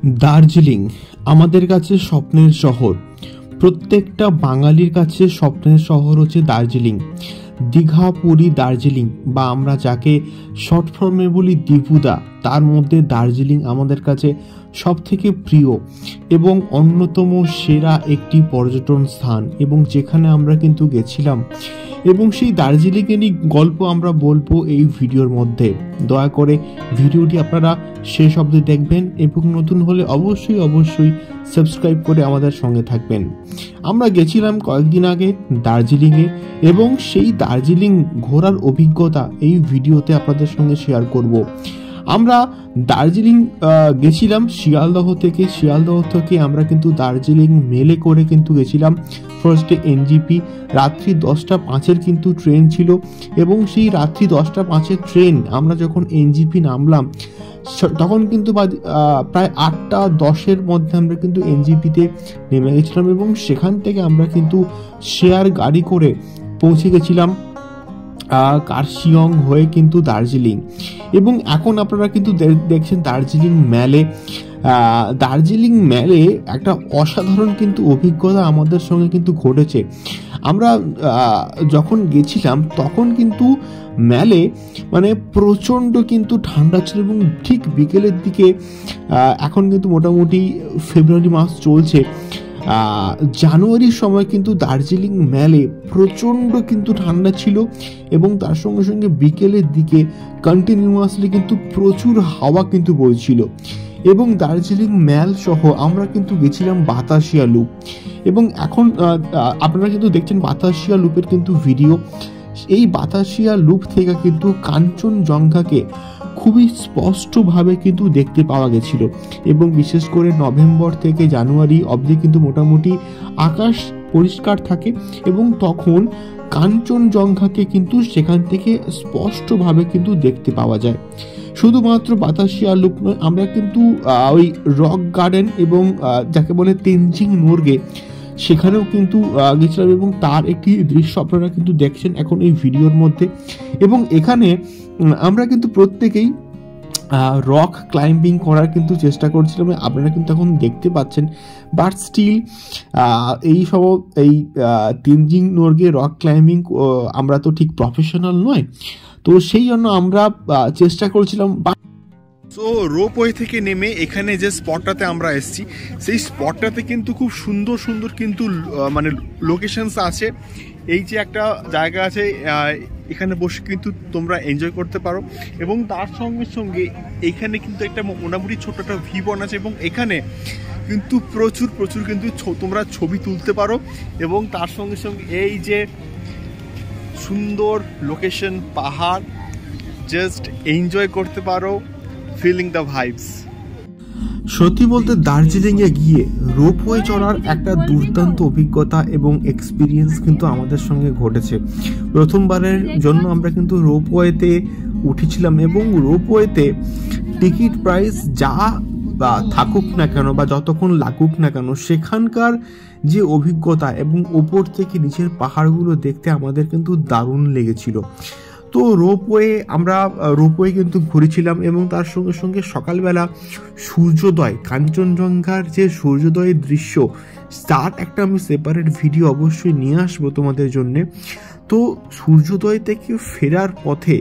দার্জিলিং আমাদের কাছে স্বপ্নের শহর। প্রত্যেকটা বাঙালির কাছে স্বপ্নের শহর হচ্ছে দার্জিলিং। দীঘা, পুরী, দার্জিলিং বা আমরা যাকে শর্ট ফর্মে বলি দীপুদা, তার মধ্যে দার্জিলিং আমাদের কাছে সব থেকে প্রিয় এবং অন্যতম সেরা একটি পর্যটন স্থান, এবং যেখানে আমরা কিন্তু গেছিলাম এবং সেই দার্জিলিংয়েরই গল্প আমরা বলবো এই ভিডিওর মধ্যে। দয়া করে ভিডিওটি আপনারা শেষ অবধি দেখবেন এবং নতুন হলে অবশ্যই সাবস্ক্রাইব করে আমাদের সঙ্গে থাকবেন। আমরা গেছিলাম কয়েকদিন আগে দার্জিলিংয়ে এবং সেই দার্জিলিং ঘোরার অভিজ্ঞতা এই ভিডিওতে আপনাদের সঙ্গে শেয়ার করব। আমরা দার্জিলিং গেছিলাম শিয়ালদহ থেকে আমরা কিন্তু দার্জিলিং মেলে করে কিন্তু গেছিলাম। ফার্স্টে এনজিপি, রাত্রি 10:05 কিন্তু ট্রেন ছিল এবং সেই রাত্রি 10:05 ট্রেন আমরা যখন এনজিপি নামলাম তখন কিন্তু প্রায় 8:10 মধ্যে আমরা কিন্তু এনজিপিতে নেমে গেছিলাম এবং সেখান থেকে আমরা কিন্তু শেয়ার গাড়ি করে পৌঁছে গেছিলাম কার্শিয়ং হয়ে কিন্তু দার্জিলিং। এবং এখন আপনারা কিন্তু দেখছেন দার্জিলিং ম্যালে একটা অসাধারণ কিন্তু অভিজ্ঞতা আমাদের সঙ্গে কিন্তু ঘটেছে। আমরা যখন গেছিলাম তখন কিন্তু ম্যালে প্রচণ্ড কিন্তু ঠান্ডা ছিল এবং ঠিক বিকেলের দিকে, এখন কিন্তু মোটামুটি ফেব্রুয়ারি মাস চলছে, জানুয়ারির সময় কিন্তু দার্জিলিং ম্যালে প্রচণ্ড কিন্তু ঠান্ডা ছিল এবং তার সঙ্গে সঙ্গে বিকেলের দিকে কন্টিনিউয়াসলি কিন্তু প্রচুর হাওয়া কিন্তু বইছিল। এবং দার্জিলিং ম্যাল সহ আমরা কিন্তু গেছিলাম বাতাসিয়া লুপ, এবং এখন আপনারা কিন্তু দেখছেন বাতাসিয়া লুপের কিন্তু ভিডিও। এই বাতাসিয়া লুপ থেকে কিন্তু কাঞ্চনজঙ্ঘাকে খুবই স্পষ্টভাবে কিন্তু দেখতে পাওয়া গেছিল এবং বিশেষ করে নভেম্বর থেকে জানুয়ারি অবধি কিন্তু মোটামুটি আকাশ পরিষ্কার থাকে এবং তখন কাঞ্চনজঙ্ঘাকে কিন্তু সেখান থেকে স্পষ্টভাবে কিন্তু দেখতে পাওয়া যায়। শুধুমাত্র বাতাসিয়া লুপ নয়, আমরা কিন্তু ওই রক গার্ডেন এবং যাকে বলে তেনজিং নোরগে, সেখানেও কিন্তু গেছিলাম এবং তার একটি দৃশ্য আপনারা কিন্তু দেখছেন এখন এই ভিডিওর মধ্যে। এবং এখানে আমরা কিন্তু প্রত্যেকেই রক ক্লাইম্বিং করার কিন্তু চেষ্টা করছিলাম, আপনারা কিন্তু এখন দেখতে পাচ্ছেন। বাট স্টিল এই তেনজিং নোরগে রক ক্লাইম্বিং আমরা তো ঠিক প্রফেশনাল নয়, তো সেই জন্য আমরা চেষ্টা করছিলাম। সো রোপওয়ে থেকে নেমে এখানে যে স্পটটাতে আমরা এসেছি সেই স্পটটাতে কিন্তু খুব সুন্দর কিন্তু লোকেশনস আছে। এই যে একটা জায়গা আছে, এখানে বসে কিন্তু তোমরা এনজয় করতে পারো এবং তার সঙ্গে এখানে কিন্তু একটা মোটামুটি ছোট একটা ভিউ পয়েন্ট আছে এবং এখানে কিন্তু প্রচুর কিন্তু তোমরা ছবি তুলতে পারো এবং তার সঙ্গে এই যে সুন্দর লোকেশন, পাহাড়, জাস্ট এনজয় করতে পারো, ফিলিং দ্য ভাইবস। সত্যি বলতে দার্জিলিংয়ে গিয়ে রোপওয়ে চড়ার একটা দুর্দান্ত অভিজ্ঞতা এবং এক্সপিরিয়েন্স কিন্তু আমাদের সঙ্গে ঘটেছে। প্রথমবারের জন্য আমরা কিন্তু রোপওয়েতে উঠেছিলাম এবং রোপওয়েতে টিকিট প্রাইস যা বা থাকুক না কেন বা যতক্ষণ লাগুক না কেন, সেখানকার যে অভিজ্ঞতা এবং ওপর থেকে নিচের পাহাড়গুলো দেখতে আমাদের কিন্তু দারুণ লেগেছিল। তো আমরা রোপওয়ে কিন্তু ঘুরেছিলাম এবং তার সঙ্গে সকালবেলা সূর্যোদয়, কাঞ্চনজঙ্ঘার যে সূর্যোদয়ের দৃশ্য, তার একটা আমি সেপারেট ভিডিও অবশ্যই নিয়ে আসবো তোমাদের জন্যে। তো সূর্যোদয় থেকে ফেরার পথে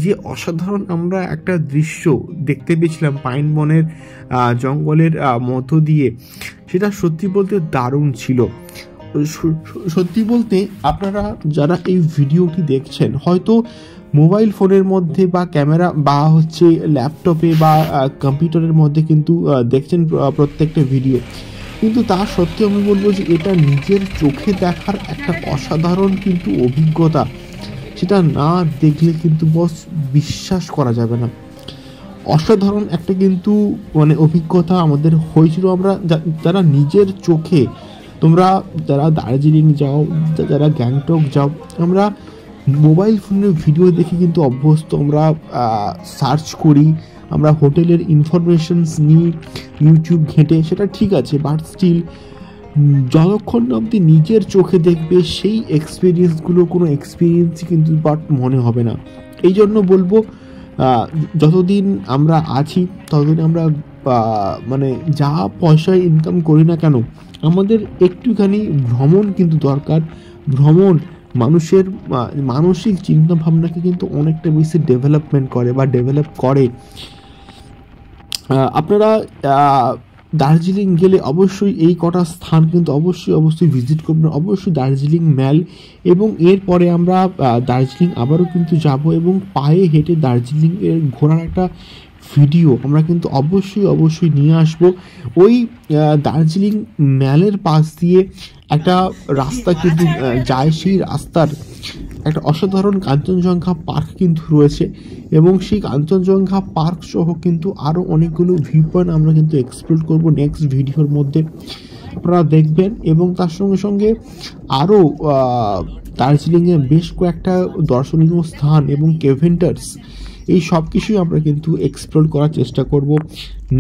যে অসাধারণ আমরা একটা দৃশ্য দেখতে পেয়েছিলাম পাইন বনের জঙ্গলের মধ্য দিয়ে, সেটা সত্যি বলতে দারুণ ছিল। সত্যি বলতে আপনারা যারা এই ভিডিওটি দেখছেন হয়তো মোবাইল ফোনের মধ্যে বা ক্যামেরা বা ল্যাপটপে বা কম্পিউটারের মধ্যে কিন্তু দেখছেন প্রত্যেকটা ভিডিও, কিন্তু তা সত্ত্বেও আমি বলবো যে এটা নিজের চোখে দেখার একটা অসাধারণ কিন্তু অভিজ্ঞতা, সেটা না দেখলে কিন্তু বিশ্বাস করা যাবে না। অসাধারণ একটা কিন্তু অভিজ্ঞতা আমাদের হয়েছিল। আমরা যারা নিজের চোখে, তোমরা যারা দার্জিলিং যাও, যারা গ্যাংটক যাও, আমরা মোবাইল ফোনের ভিডিও দেখে কিন্তু অভ্যস্ত, আমরা সার্চ করি, আমরা হোটেলের ইনফরমেশনস নিই ইউটিউব ঘেঁটে, সেটা ঠিক আছে, বাট স্টিল যতক্ষণ অবধি নিজের চোখে দেখবে সেই এক্সপিরিয়েন্সগুলো কোনো এক্সপিরিয়েন্সই কিন্তু বাট মনে হবে না। এই জন্য বলবো যতদিন আমরা আছি ততদিন আমরা মানে যা পয়সায় ইনকাম করি না কেন, আমাদের একটুখানি ভ্রমণ কিন্তু দরকার। ভ্রমণ মানুষের মানসিক চিন্তা ভাবনাকে কিন্তু অনেকটা বেশি ডেভেলপমেন্ট করে বা ডেভেলপ করে। আপনারা দার্জিলিং গেলে অবশ্যই এই কটা স্থান কিন্তু অবশ্যই ভিজিট করবেন, অবশ্যই দার্জিলিং ম্যাল। এবং এরপরে আমরা দার্জিলিং আবারও কিন্তু যাব এবং পায়ে হেঁটে দার্জিলিং এর ঘোরার একটা ভিডিও আমরা কিন্তু অবশ্যই নিয়ে আসব। ওই দার্জিলিং ম্যালের পাশ দিয়ে একটা রাস্তা কিন্তু যায়, সেই রাস্তার একটা অসাধারণ কাঞ্চনজঙ্ঘা পার্ক কিন্তু রয়েছে এবং সেই কাঞ্চনজঙ্ঘা পার্ক সহ কিন্তু আরও অনেকগুলো ভিউ পয়েন্ট আমরা কিন্তু এক্সপ্লোর করব নেক্সট ভিডিওর মধ্যে, আপনারা দেখবেন। এবং তার সঙ্গে সঙ্গে আরও দার্জিলিংয়ে বেশ কয়েকটা দর্শনীয় স্থান এবং কেভেন্টার্স, এই সব কিছুই আমরা কিন্তু এক্সপ্লোর করার চেষ্টা করব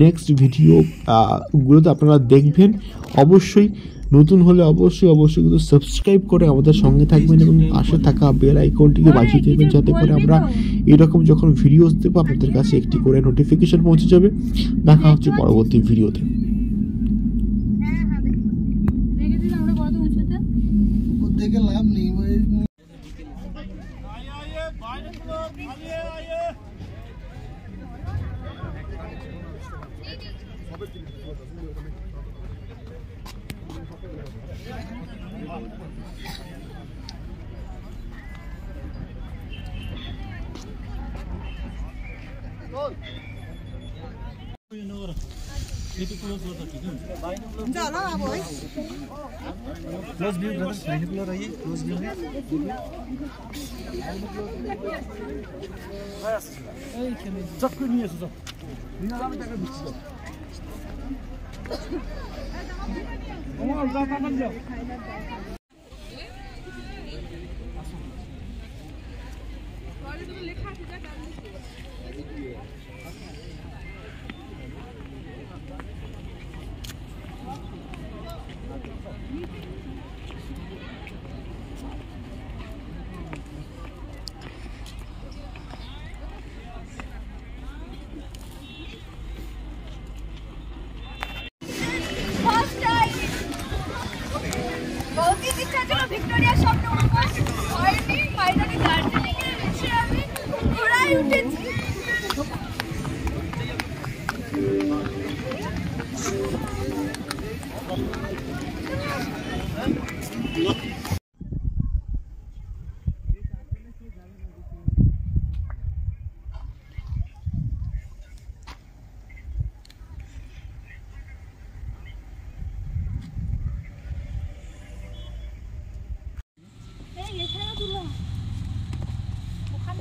নেক্সট ভিডিওগুলোতে, আপনারা দেখবেন। অবশ্যই নতুন হলে অবশ্যই কিন্তু সাবস্ক্রাইব করে আমাদের সঙ্গে থাকবেন এবং পাশে থাকা বেল আইকনটিকে বাজিয়ে দেবেন, যাতে করে আমরা এরকম যখন ভিডিওস দেবো আপনাদের কাছে একটি করে নোটিফিকেশন পৌঁছে যাবে। দেখা হচ্ছে পরবর্তী ভিডিওতে। লাভ নেই क्लोज व्यू ब्रदर, बाइनोकुलर आइए क्लोज व्यू में। सबको नहीं है सब बिना नाम जाकर बीच से ओ जाता मत जाओ।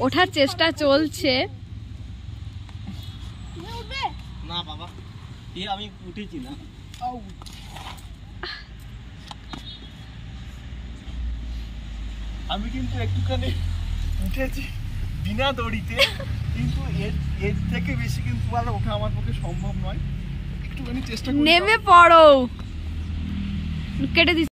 ওঠার চেষ্টা চলছে। না বাবা, আমি উঠেছি না। আমি কিন্তু একটুখানি উঠেছি বিনা দড়িতে, কিন্তু এর থেকে বেশি কিন্তু ওঠা আমার পক্ষে সম্ভব নয়। একটুখানি চেষ্টা করি। নেমে পড়ো, কেটে